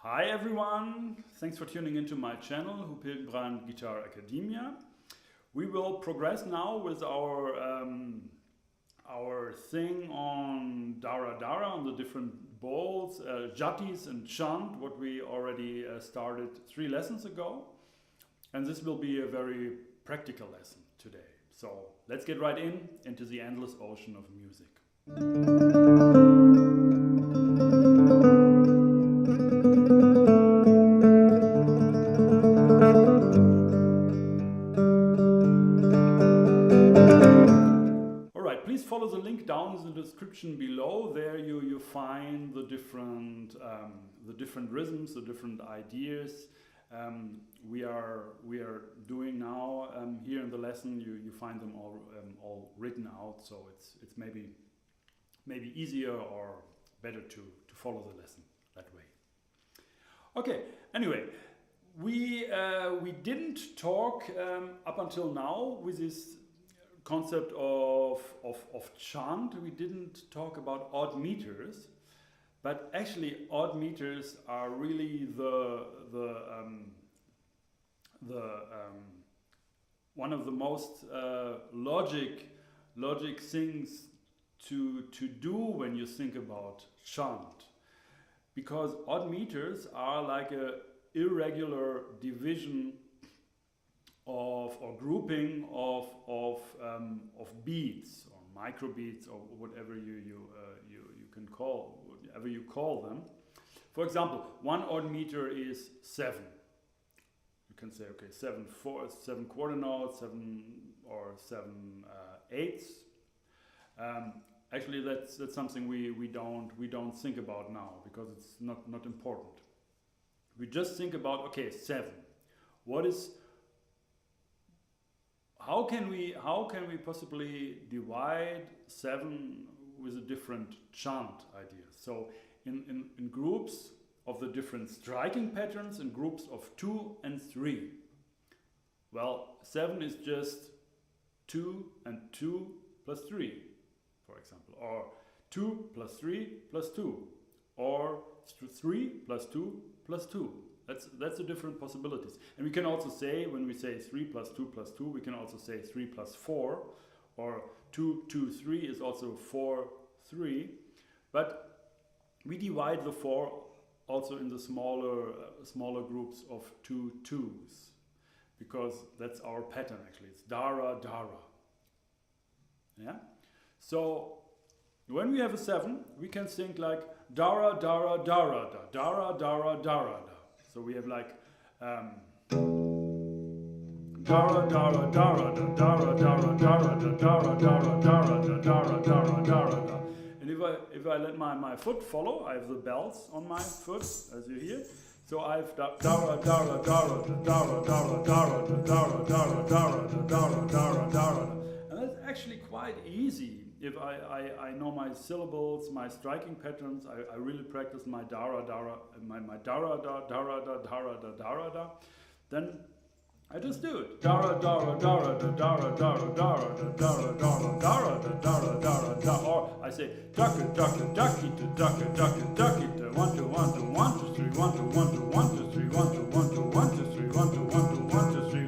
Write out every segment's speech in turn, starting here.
Hi everyone, thanks for tuning into my channel, Hildebrand Guitar Academia. We will progress now with our thing on Dara Dara, on the different bowls, jatis and chant, what we already started 3 lessons ago. And this will be a very practical lesson today. So let's get right into the endless ocean of music. Please follow the link down in the description below. There you find the different rhythms, the different ideas we are doing now here in the lesson. You find them all written out, so it's maybe easier or better to follow the lesson that way. Okay. Anyway, we didn't talk up until now with this concept of chant. We didn't talk about odd meters, but actually odd meters are really one of the most logic things to do when you think about chant, because odd meters are like a irregular division of or grouping of beats or microbeats or whatever you can call, whatever you call them. For example, one odd meter is 7. You can say, okay, 7 quarter notes, 7 or 7 eighths. Actually, that's something we don't think about now because it's not important. We just think about, okay, 7. How can we possibly divide 7 with a different chant idea? So in groups of the different striking patterns, in groups of 2 and 3. Well, 7 is just 2 and 2 plus 3, for example, or 2 plus 3 plus 2, or 3 plus 2 plus 2. That's the different possibilities. And we can also say, when we say 3 plus 2 plus 2, we can also say 3 plus 4, or 2, 2, 3 is also 4, 3. But we divide the 4 also in the smaller groups of 2 2s, because that's our pattern actually. It's Dara, Dara. Yeah? So when we have a 7, we can think like Dara, Dara, Dara, da, Dara, Dara, Dara, da. So we have like Dara, Dara, Dara, da, Dara, Dara, Dara, da, Dara, Dara, Dara, da, Dara, Dara, Dara, da. And if I let my foot follow, I have the bells on my foot, as you hear. So I have Dara, Dara, Dara, da, Dara, Dara, Dara, da, Dara, Dara, Dara, da, Dara, Dara, Dara. And that's actually quite easy. If I know my syllables, my striking patterns, I really practice my Dara, Dara, my Dara, da, Dara, da, Dara, da, Dara, da, then I just do it. Dara, Dara, Dara, da, Dara, Dara, Dara, da, Dara, Dara, Dara, da, Dara, Dara, da, or I say ducka, ducka, ducky, to ducka, ducka, ducky, to 1 2 1 2 1 2 3 1 2 1 2 1 2 3 1 2 1 2 1 2 3 1 2 1 2 1 2 3.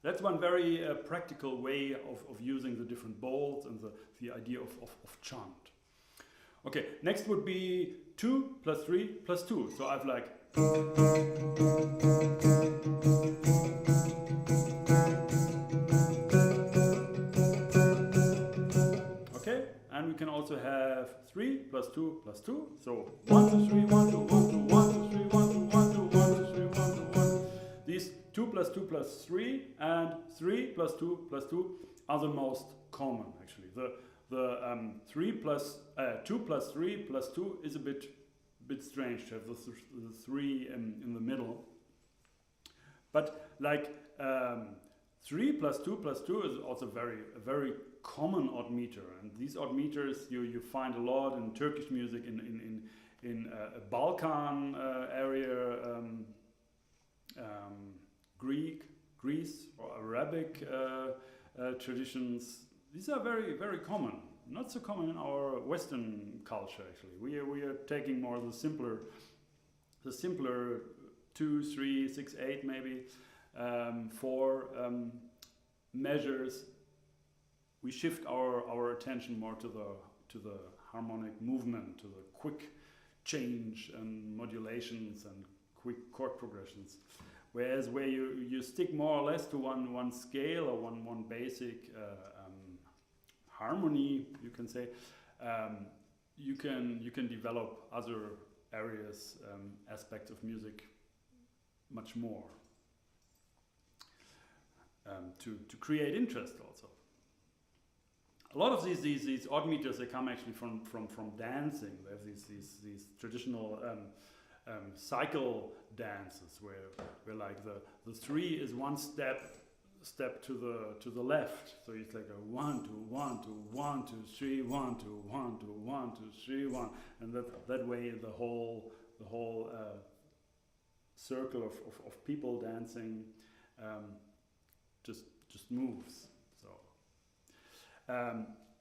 That's one very practical way of using the different bowls and the idea of chant. Okay, next would be 2 plus 3 plus 2. So I've like okay, and we can also have 3 plus 2 plus 2. So 1 2 3 1 2 1 2 1 2 3 1 2 1 2 1 2 3 1 2 1. These 2 plus 2 plus 3 and 3 plus 2 plus 2 are the most common actually. The 2 plus 3 plus 2 is a bit strange to have the 3 in the middle. But like 3 plus 2 plus 2 is also a very common odd meter, and these odd meters you find a lot in Turkish music, in Balkan area, Greece or Arabic traditions. These are very common. Not so common in our Western culture actually. We are taking more the simpler 2, 3, 6, 8 maybe, 4 measures. We shift our attention more to the harmonic movement, to the quick change and modulations and quick chord progressions. Whereas where you stick more or less to one scale or one basic harmony, you can say, you can develop other areas, aspects of music much more, to create interest also. A lot of these odd meters, they come actually from dancing. We have these traditional cycle dances where like the 3 is one step to the left. So it's like a 1 2 1 2 1 2 3 1 2 1 2 1 2 3 1, and that way the whole circle of people dancing just moves. So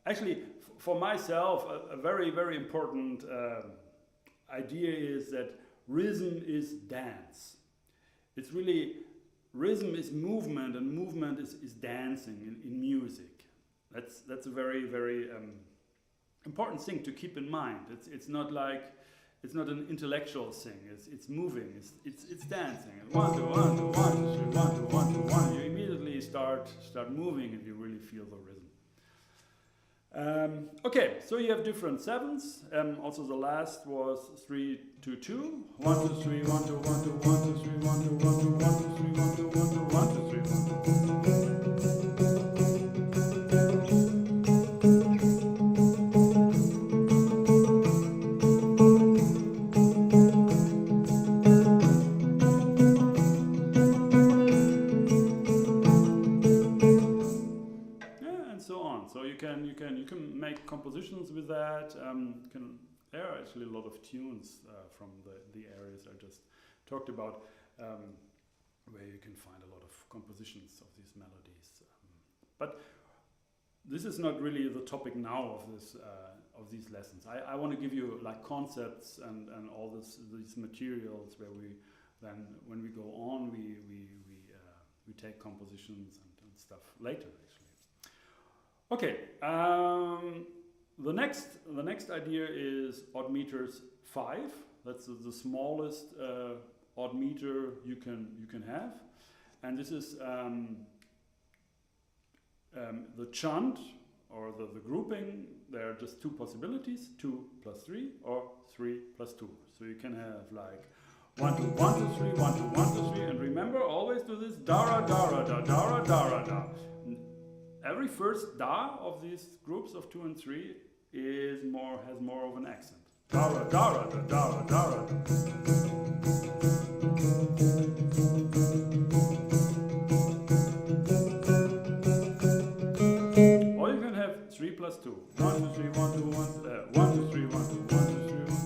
actually, for myself, a very important idea is that rhythm is dance. It's really, rhythm is movement, and movement is dancing in music. That's a very important thing to keep in mind. It's not like, it's not an intellectual thing. It's moving. It's dancing. 1 2 1 2 1 2 3 1 2 1 2 1. You immediately start moving, and you really feel the rhythm. Okay, so you have different 7s. Also the last was 3 2 2. 1 2 3 1 2 1 2 1 2 3 1 2 1 2 1 2 3 1 2 1 2 1 2 3 1 2. You can make compositions with that. There are actually a lot of tunes from the areas I just talked about, where you can find a lot of compositions of these melodies. But this is not really the topic now of these lessons. I want to give you like concepts and all these materials where we then, when we go on, we take compositions and stuff later. Okay, the next idea is odd meters 5. That's the smallest odd meter you can have, and this is the chant or the grouping. There are just 2 possibilities: 2 plus 3 or 3 plus 2. So you can have like 1 2 1 2 3 1 2 1 2 3, and remember, always do this dara dara da dara dara da. Every first da of these groups of 2 and 3 has more of an accent. Dara dara da dara dara da. Or you can have 3 plus 2. 1 2 3 1 2 1 1 2 3 1 2 1 2 3 1 2.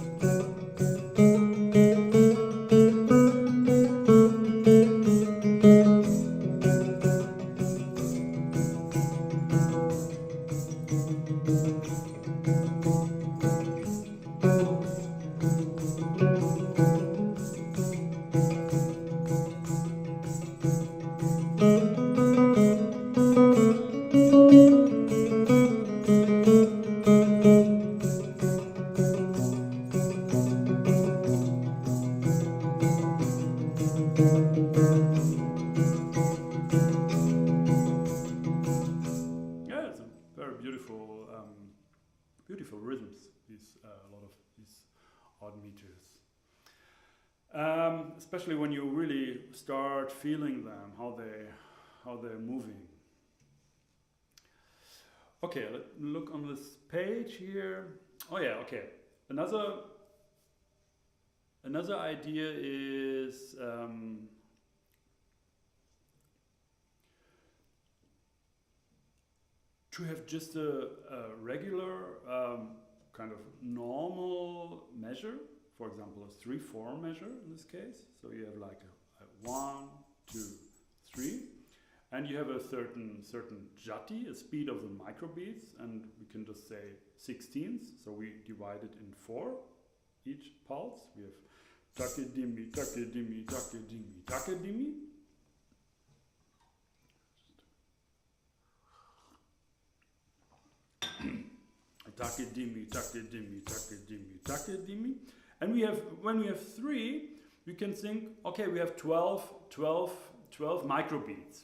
Beautiful rhythms, a lot of these odd meters. Especially when you really start feeling them, how they're moving. Okay, let's look on this page here. Oh yeah, okay. Another idea is to have just a regular kind of normal measure, for example a 3/4 measure in this case. So you have like a 1, 2, 3, and you have a certain jati, a speed of the microbeats, and we can just say 16ths. So we divide it in 4 each pulse. We have take dimi, take dimi, take dimi, take dimi. Take dimi, take dimi, take dimi, take dimi. And we have, when we have 3, we can think, okay, we have 12 microbeats.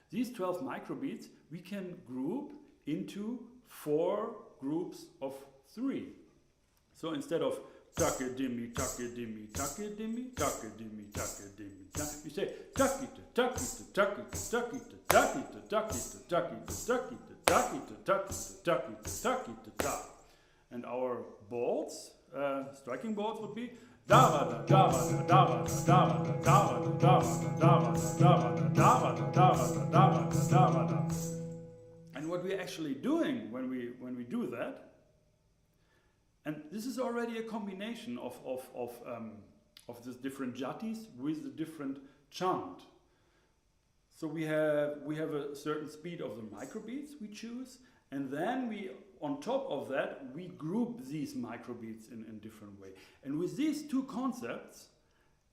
These 12 microbeats we can group into 4 groups of 3. So instead of take dimi, take dimi, take dimi, take dimi, take dimi, we say take it, take it, take it, take it, take it, take it, take it, take it, take it, take it, take it, take it, take. And our Bols, striking Bols would be davada, davada, davada, davada, davada, davada, davada, davada, davada, davada, davada. And what we're actually doing when we do that, and this is already a combination of the different jatis with the different chant. So we have a certain speed of the microbeats we choose, and then we, on top of that, we group these microbeats in different way. And with these 2 concepts,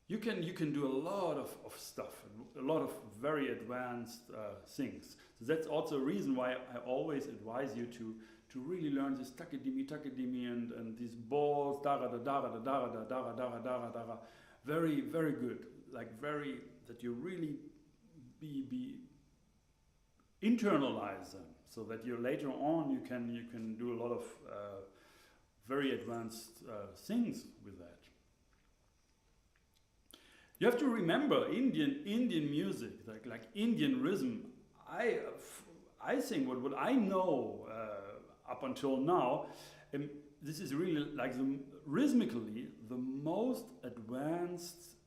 you can do a lot of stuff, a lot of very advanced things. So that's also a reason why I always advise you to really learn this takadimi, and these Bols, darada, darada, darada, darada, darada, darada, very, very good. Like very, that you really be internalize them, so that you later on you can do a lot of very advanced things with that. You have to remember Indian music, like Indian rhythm. I think what I know up until now, this is really like rhythmically the most advanced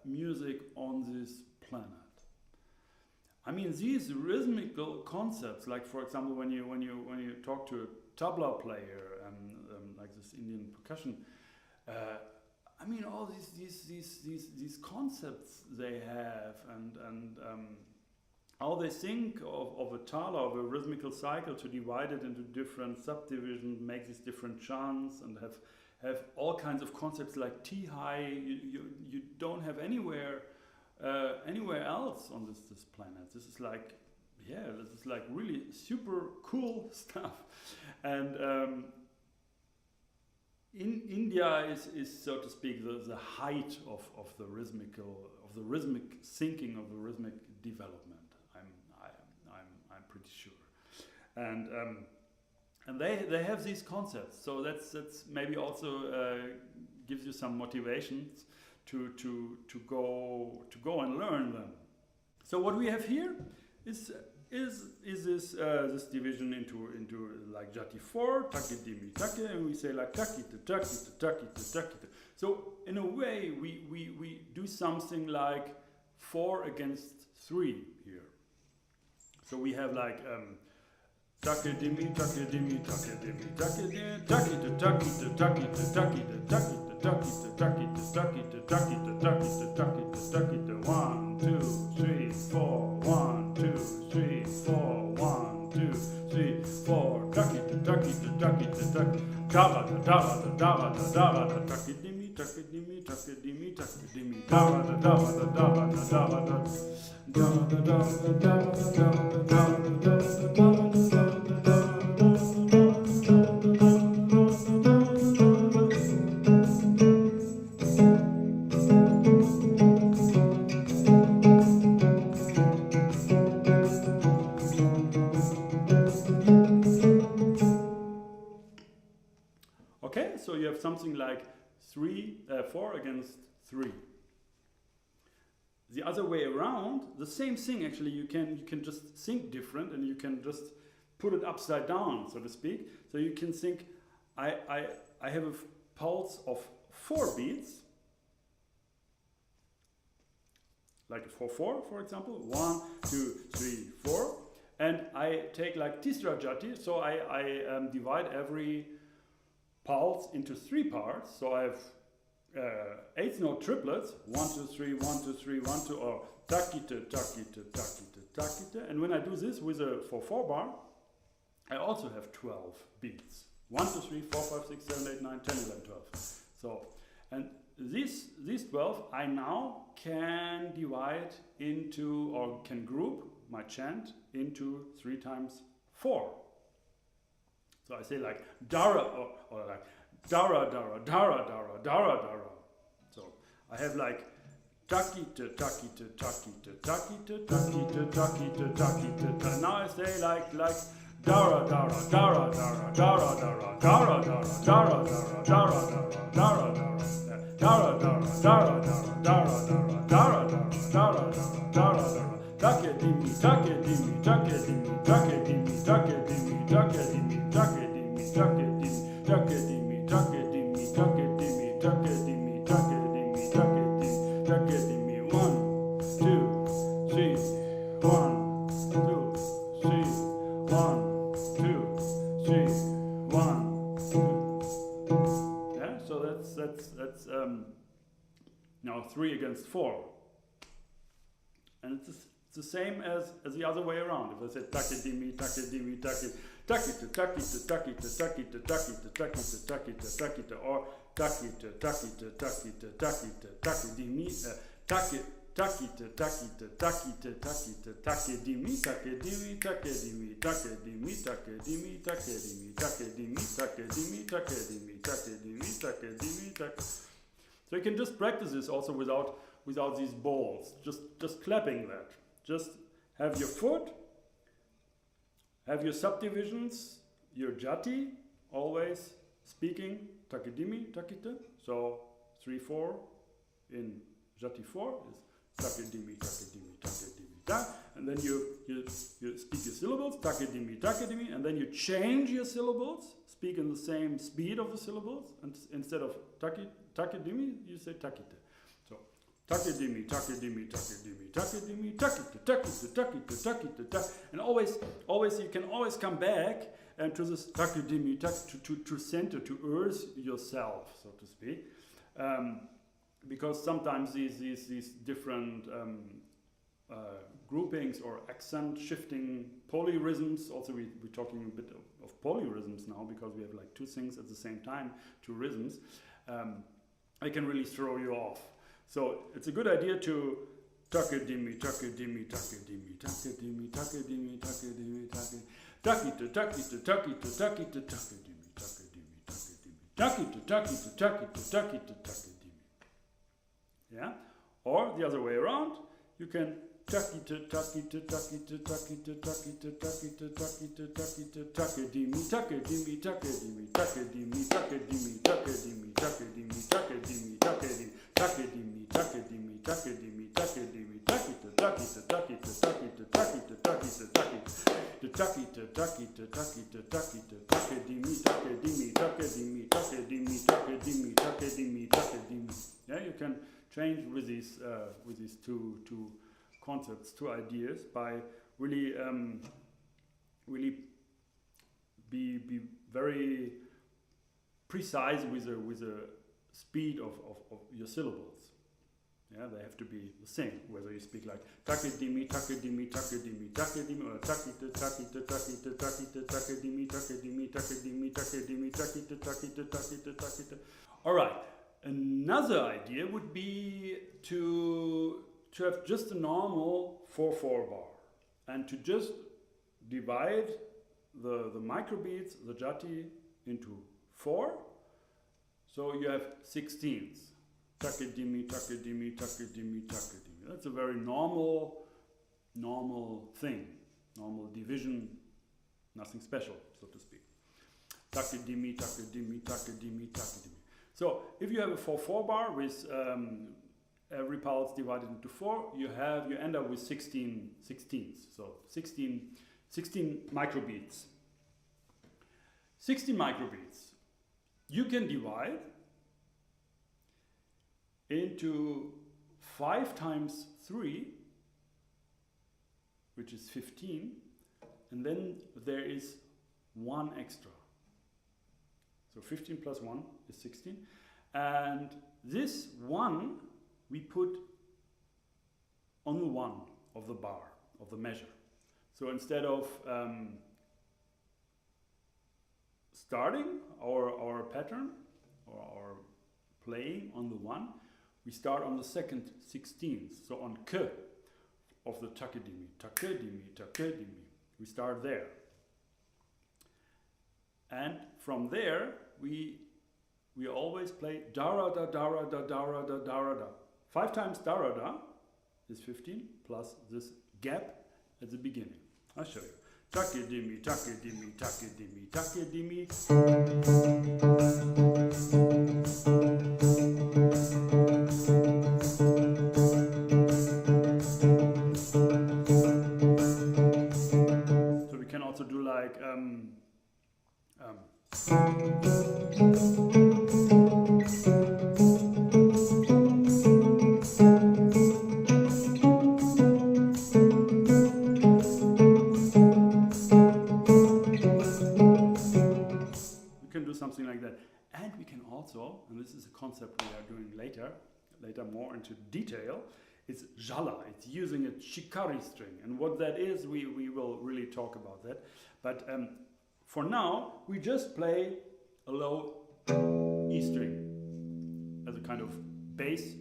music on this planet. I mean, these rhythmical concepts, like for example, when you talk to a tabla player and like this Indian percussion, I mean, all these concepts they have, and how they think of a tala, of a rhythmical cycle, to divide it into different subdivisions, make these different chants, and have all kinds of concepts like T-high you don't have anywhere else on this planet. This is like, yeah, this is like really super cool stuff. And in India is so to speak the height of the rhythmic thinking, of the rhythmic development. I'm pretty sure. And they have these concepts. So that's maybe also gives you some motivations to go and learn them. So what we have here is this division into like jati 4, takidimi take, and we say like takita takita takita takita. So in a way we do something like 4 against 3 here. So we have like takidimi takidimi takidimi takidimi takita takita takita takita takita takita takita takita takita takita takita takita 1 2 3 4 1 2 3 4 1 2 3 4 takita takita takita takita davada davada davada davada takidimi takidimi takidimi takidimi davada davada davada davada davada davada davada davada. Okay, so you have something like 4 against 3. The other way around, the same thing actually, you can just think different, and you can just put it upside down, so to speak. So you can think, I have a pulse of 4 beats, like a 4/4, for example, 1 2 3 4, and I take like Tisra Jati, so I divide every pulse into 3 parts. So I have 8th note triplets, 1, 2, 3, 1, 2, 3, 1, 2, or takite, takite, takite, takite. And when I do this with a 4/4 bar, I also have 12 beats. 1, 2, 3, 4, 5, 6, 7, 8, 9, 10, 11, 12. So, and these 12 I now can divide into, or can group my chant into 3 times 4. So I say like dara, or like dara, dara, dara, dara, dara, dara. So I have like takite, takite, takite, takite, takite, takite, takite. And now I say like dara, dara, dara, dara, dara, dara, dara, dara, dara, dara, dara, dara, dara, dara, dara, dara, dara, dara, take dimi, take dimi, take dimi, take dimi, take dimi, take dimi, take dimi, take dimi, take dimi, take dimi, take dimi, take dimi, take dimi, take dimi, take dimi. 1, 2, 3, 1, 2, 3, 1, 2, 3, 1, 2. Yeah, so that's now 3 against 4, and it's the same as the other way around. If I say takidimi, takidimi, takit, takita, takita, takita, takita, takita, takita, takita, takita, or takita, takita, takita, takita, takidimi, takit, takita, takita, takita, takita, takidimi, takidimi, takidimi, takidimi, takidimi, takidimi, takidimi, takidimi, takidimi, takidimi, takidimi, takidimi. So you can just practice this also without these balls. Just clapping that. Just have your foot, have your subdivisions, your jati, always speaking takidimi, takita. So 3/4 in jati 4 is takidimi, takidimi, takidimi, tak. And then you speak your syllables, takidimi, takidimi, and then you change your syllables, speak in the same speed of the syllables, and instead of takidimi, you say takita. Takidimi, takidimi, takidimi, takidimi, takita, takita, takita, takita, tak. And always you can always come back and to this takidimi, to center, to earth yourself, so to speak, because sometimes these different groupings or accent shifting polyrhythms. Also, we're talking a bit of polyrhythms now because we have like 2 things at the same time, 2 rhythms. I can really throw you off. So it's a good idea to takidimi, takidimi, takidimi, takidimi, takidimi, takidimi, takidimi, takita, takita, takita, takita, takidimi, takidimi, takidimi, takita, takita, takita, takita, takidimi. Yeah? Or the other way around, you can takita, takita, takita, takita, takita, takita, takita, takita, takidimi, takidimi, takidimi, takidimi, takidimi, takidimi, takidimi, takidimi, takidimi, takidimi, takidimi, takidimi, takidimi, takita, takita, takita, takita, takita, takita, takita, takita, takita, takita, takita, takidimi, takidimi, takidimi, takidimi, takidimi, takidimi, takidimi. Yeah, you can change with these two concepts, 2 ideas, by really be very precise with a speed of your syllables. Yeah, they have to be the same, whether you speak like takidimi, takidimi, takidimi, takidimi, or takita, takita, takita, takita, takidimi, takidimi, takidimi, takidimi, takita, takita, takita, takita. All right, another idea would be to have just a normal 4/4 bar and to just divide the microbeats, the jati, into 4. So you have 16ths. Takidimi, takidimi, takidimi, takidimi. That's a very normal thing. Normal division, nothing special, so to speak. Takidimi, takidimi, takidimi, takidimi. So if you have a 4/4 bar with every pulse divided into 4, you end up with 16ths. So 16 microbeats. 16 microbeats. You can divide into 5 times 3, which is 15, and then there is 1 extra. So 15 plus 1 is 16. And this 1 we put on the 1 of the bar, of the measure. So instead of starting our pattern or our playing on the 1, we start on the second 16th. So on K of the takadimi, takadimi, takadimi. We start there. And from there we always play darada, darada, darada, darada. 5 times darada is 15 plus this gap at the beginning. I'll show you. Takadimi, takadimi, takadimi, takadimi. So we can also do like something like that. And we can also, and this is a concept we are doing later more into detail, it's jala. It's using a shikari string. And what that is, we will really talk about that. But for now, we just play a low E string as a kind of bass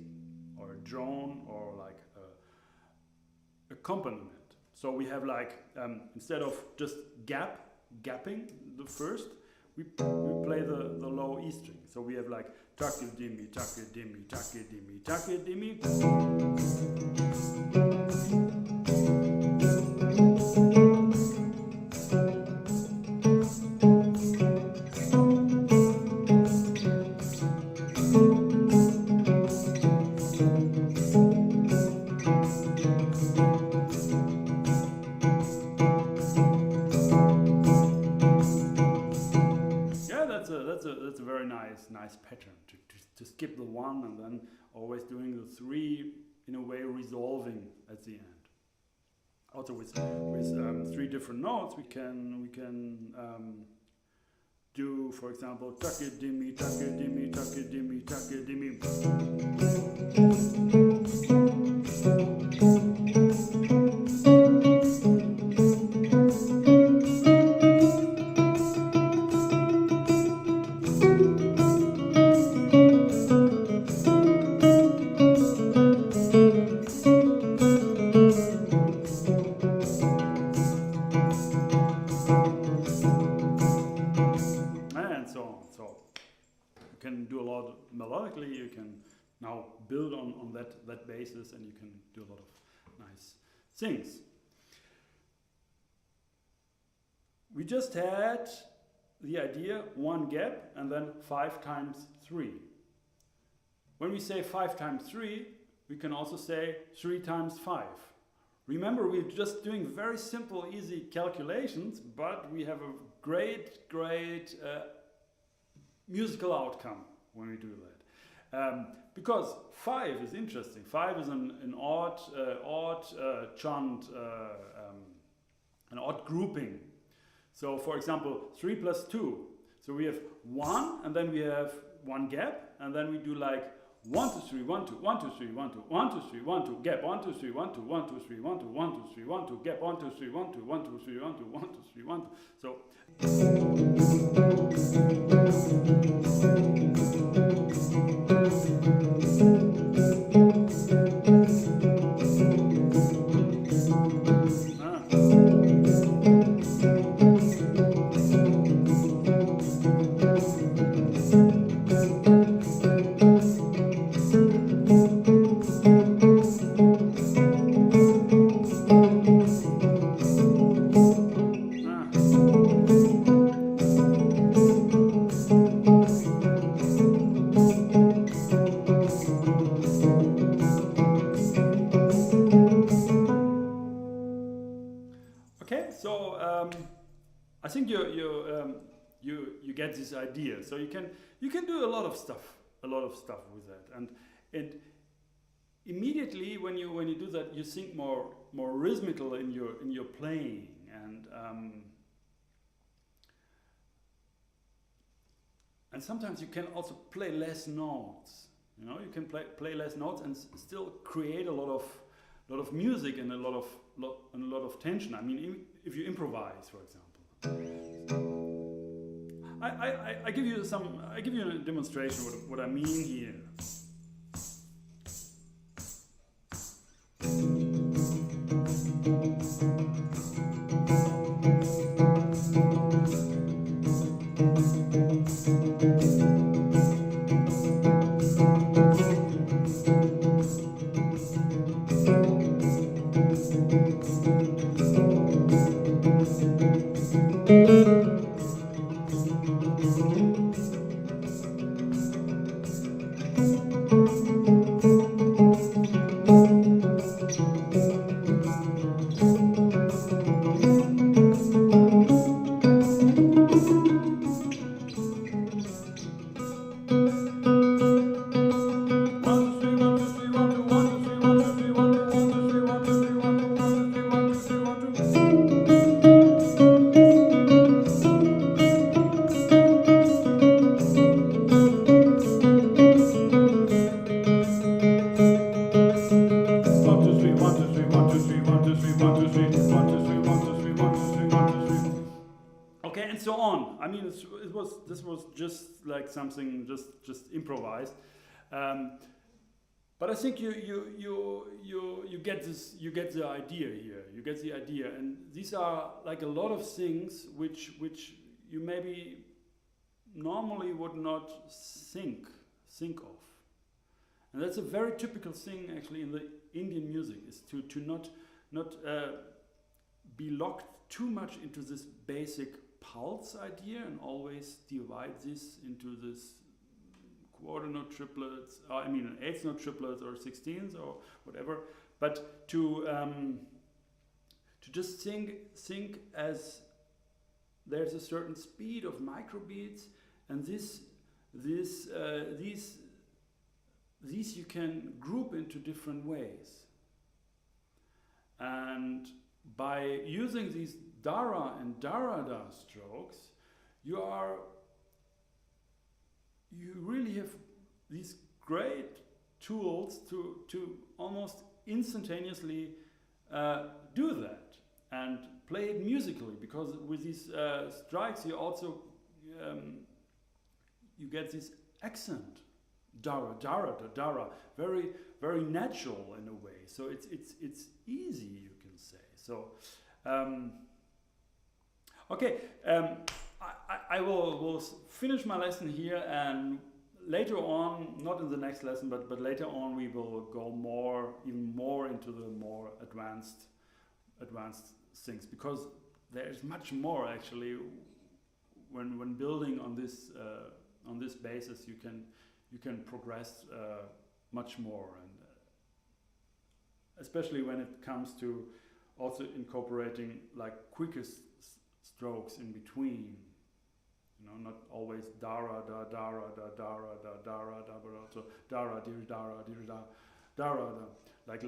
or a drone or like a accompaniment. So we have like, instead of just gapping the first, we play the low E string. So we have like takadimi, takadimi, takadimi, takadimi. That's a very nice pattern to skip the 1 and then always doing the 3 in a way resolving at the end. Also with 3 different notes we can do, for example, takadimi, takadimi, takadimi, takadimi. Melodically, you can now build on that basis, and you can do a lot of nice things. We just had the idea 1 gap and then 5 times 3. When we say 5 times 3, we can also say 3 times 5. Remember, we're just doing very simple, easy calculations, but we have a great musical outcome when we do that. Because 5 is interesting. 5 is an odd chant, an odd grouping. So for example, 3 plus 2. So we have 1 and then we have 1 gap, and then we do like 1 2 3 1 2 1 2 3 1 2 1 2 3 1 2 gap 1 2 3 1 2 1 2 3 1 2 1 2 3 1 2 gap 1 2 3 1 2 1 2 3 1 2 1 2 3 1 2. So I think you get this idea. So you can do a lot of stuff with that, and immediately when you do that, you think more rhythmical in your playing, and sometimes you can also play less notes. You know, you can play less notes and still create a lot of music and a lot of tension. I mean, if you improvise, for example. I give you a demonstration what I mean here. This was just like something just improvised, but I think you get this, you get the idea here. You get the idea, and these are like a lot of things which you maybe normally would not think of, and that's a very typical thing actually in the Indian music, is to not be locked too much into this basic pulse idea and always divide this into this quarter note triplets, I mean eighth note triplets or sixteens or whatever, but to just think as there's a certain speed of microbeats, and these you can group into different ways, and by using these Dara and Darada strokes, you really have these great tools to almost instantaneously do that and play it musically, because with these strikes you also you get this accent, Dara, Darada, Dara, very very natural in a way. So it's easy, you can say. So. Okay, I will finish my lesson here, and later on, not in the next lesson, but later on, we will go even more into the more advanced things, because there is much more actually. When building on this basis, you can progress much more, and especially when it comes to also incorporating like quickest strokes in between, you know, not always Dara da Dara da Dara da Dara da, but also Dara dir Dara dir da Dara da, like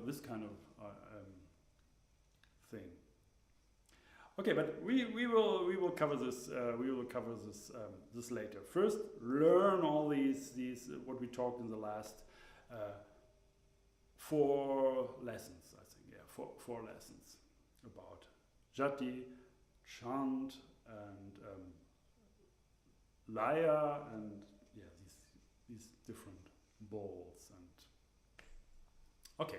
this kind of thing. Okay, but we will cover this. We will cover this later. First, learn all these what we talked in the last 4 lessons. I think, yeah, 4 lessons about jati, chant, and laya, and yeah, these different Bols. And okay.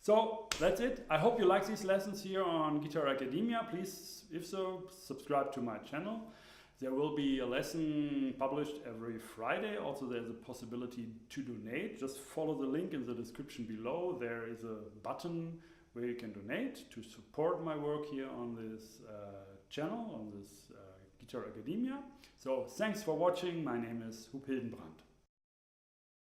So that's it. I hope you like these lessons here on Guitar Academia. Please, if so, subscribe to my channel. There will be a lesson published every Friday. Also, there's a possibility to donate. Just follow the link in the description below. There is a button where you can donate to support my work here on this channel, on this Guitar Academia. So thanks for watching. My name is Huub Hildenbrand.